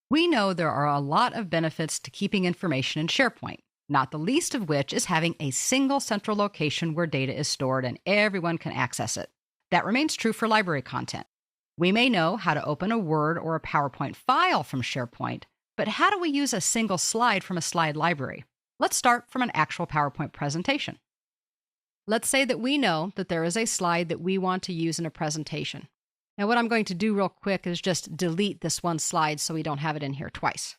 We know there are a lot of benefits to keeping information in SharePoint, not the least of which is having a single central location where data is stored and everyone can access it. That remains true for library content. We may know how to open a Word or a PowerPoint file from SharePoint, but how do we use a single slide from a slide library? Let's start from an actual PowerPoint presentation. Let's say that we know that there is a slide that we want to use in a presentation. Now, what I'm going to do real quick is just delete this one slide so we don't have it in here twice.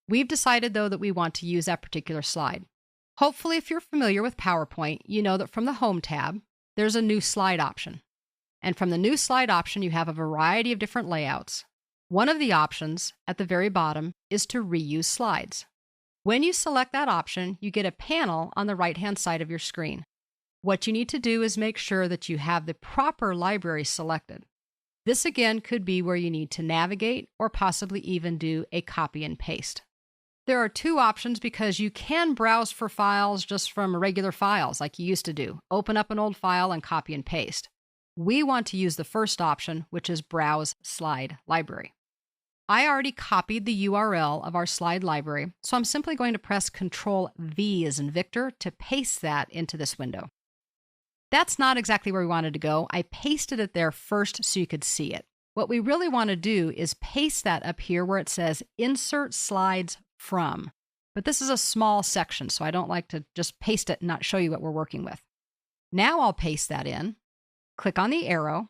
We've decided, though, that we want to use that particular slide. Hopefully, if you're familiar with PowerPoint, you know that from the Home tab, there's a new slide option. And from the new slide option, you have a variety of different layouts. One of the options at the very bottom is to reuse slides. When you select that option, you get a panel on the right-hand side of your screen. What you need to do is make sure that you have the proper library selected. This again could be where you need to navigate or possibly even do a copy and paste. There are two options because you can browse for files just from regular files like you used to do. Open up an old file and copy and paste. We want to use the first option, which is Browse Slide Library. I already copied the URL of our slide library, so I'm simply going to press Ctrl-V as in Victor to paste that into this window. That's not exactly where we wanted to go. I pasted it there first so you could see it. What we really want to do is paste that up here where it says Insert Slides From. But this is a small section, so I don't like to just paste it and not show you what we're working with. Now I'll paste that in, click on the arrow.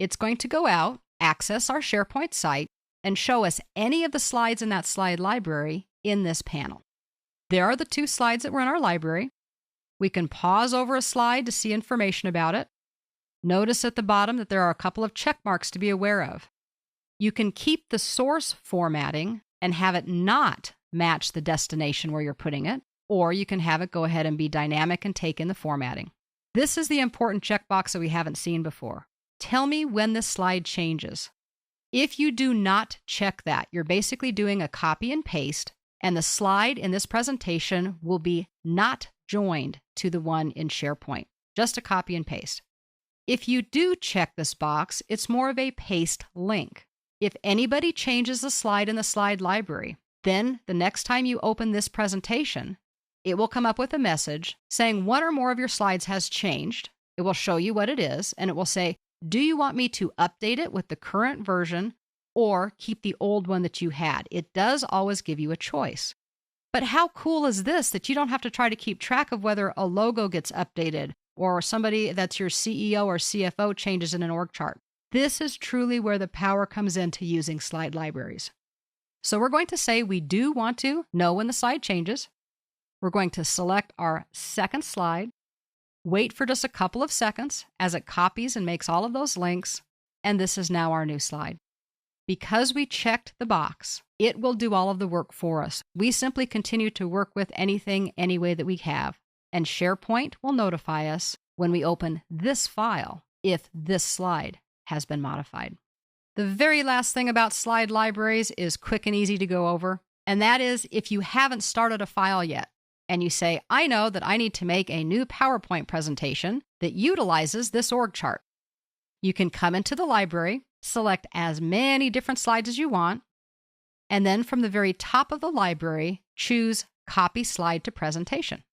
It's going to go out, access our SharePoint site, and show us any of the slides in that slide library in this panel. There are the two slides that were in our library. We can pause over a slide to see information about it. Notice at the bottom that there are a couple of check marks to be aware of. You can keep the source formatting and have it not match the destination where you're putting it, or you can have it go ahead and be dynamic and take in the formatting. This is the important checkbox that we haven't seen before. Tell me when this slide changes. If you do not check that, you're basically doing a copy and paste, and the slide in this presentation will be not joined to the one in SharePoint, just a copy and paste. If you do check this box, it's more of a paste link. If anybody changes the slide in the slide library, then the next time you open this presentation, it will come up with a message saying one or more of your slides has changed. It will show you what it is, and it will say, do you want me to update it with the current version or keep the old one that you had? It does always give you a choice. But how cool is this that you don't have to try to keep track of whether a logo gets updated or somebody that's your CEO or CFO changes in an org chart? This is truly where the power comes into using slide libraries. So we're going to say we do want to know when the slide changes. We're going to select our second slide, wait for just a couple of seconds as it copies and makes all of those links, and this is now our new slide. Because we checked the box, it will do all of the work for us. We simply continue to work with anything, any way that we have, and SharePoint will notify us when we open this file if this slide has been modified. The very last thing about slide libraries is quick and easy to go over, and that is if you haven't started a file yet, and you say, I know that I need to make a new PowerPoint presentation that utilizes this org chart. You can come into the library, select as many different slides as you want, and then from the very top of the library, choose Copy Slide to Presentation.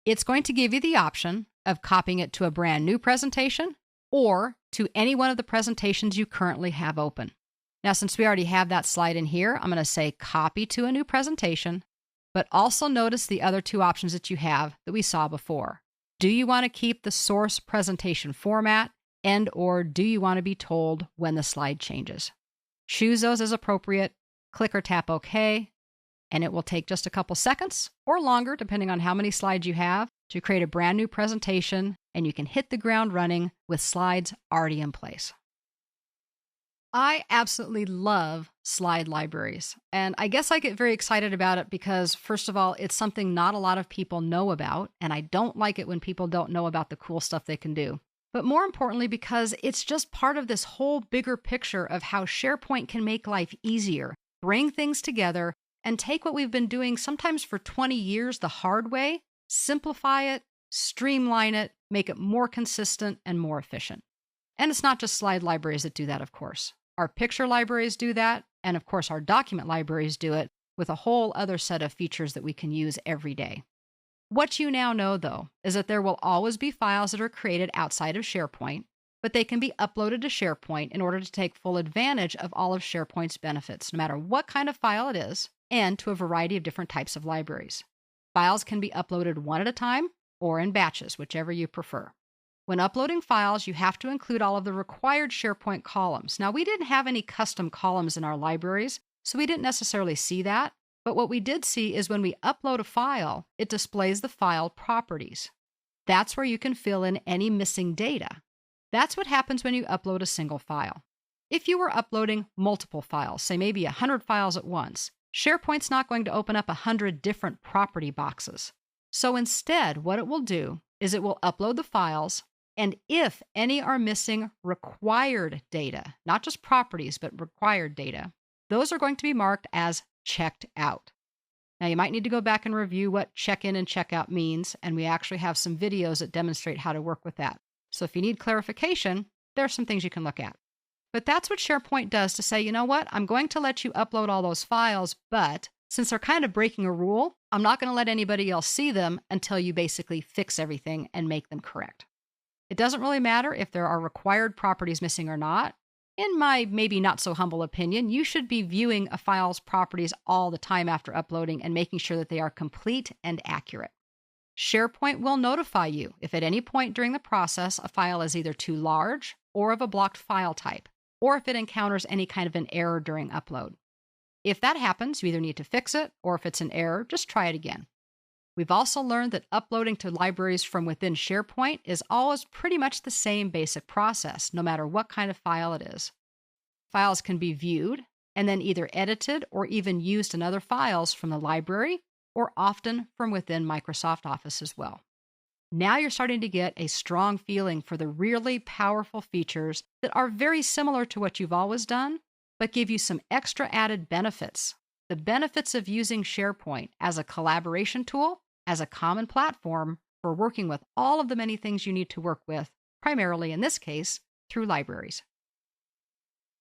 It's going to give you the option of copying it to a brand new presentation or to any one of the presentations you currently have open. Now, since we already have that slide in here, I'm going to say Copy to a new presentation, but also notice the other two options that you have that we saw before. Do you want to keep the source presentation format? And or do you want to be told when the slide changes? Choose those as appropriate, click or tap OK, and it will take just a couple seconds or longer, depending on how many slides you have, to create a brand new presentation, and you can hit the ground running with slides already in place. I absolutely love slide libraries, and I guess I get very excited about it because, first of all, it's something not a lot of people know about, and I don't like it when people don't know about the cool stuff they can do. But more importantly, because it's just part of this whole bigger picture of how SharePoint can make life easier, bring things together, and take what we've been doing sometimes for 20 years the hard way, simplify it, streamline it, make it more consistent and more efficient. And it's not just slide libraries that do that, of course. Our picture libraries do that. And of course, our document libraries do it with a whole other set of features that we can use every day. What you now know, though, is that there will always be files that are created outside of SharePoint, but they can be uploaded to SharePoint in order to take full advantage of all of SharePoint's benefits, no matter what kind of file it is, and to a variety of different types of libraries. Files can be uploaded one at a time or in batches, whichever you prefer. When uploading files, you have to include all of the required SharePoint columns. Now, we didn't have any custom columns in our libraries, so we didn't necessarily see that. But what we did see is when we upload a file, it displays the file properties. That's where you can fill in any missing data. That's what happens when you upload a single file. If you were uploading multiple files, say maybe 100 files at once, SharePoint's not going to open up 100 different property boxes. So instead, what it will do is it will upload the files, and if any are missing required data, not just properties, but required data, those are going to be marked as checked out. Now, you might need to go back and review what check-in and check-out means, and we actually have some videos that demonstrate how to work with that. So if you need clarification, there are some things you can look at. But that's what SharePoint does to say, you know what, I'm going to let you upload all those files, but since they're kind of breaking a rule, I'm not going to let anybody else see them until you basically fix everything and make them correct. It doesn't really matter if there are required properties missing or not. In my maybe not so humble opinion, you should be viewing a file's properties all the time after uploading and making sure that they are complete and accurate. SharePoint will notify you if at any point during the process a file is either too large or of a blocked file type, or if it encounters any kind of an error during upload. If that happens, you either need to fix it, or if it's an error, just try it again. We've also learned that uploading to libraries from within SharePoint is always pretty much the same basic process, no matter what kind of file it is. Files can be viewed and then either edited or even used in other files from the library, or often from within Microsoft Office as well. Now you're starting to get a strong feeling for the really powerful features that are very similar to what you've always done, but give you some extra added benefits. The benefits of using SharePoint as a collaboration tool, as a common platform for working with all of the many things you need to work with, primarily in this case, through libraries.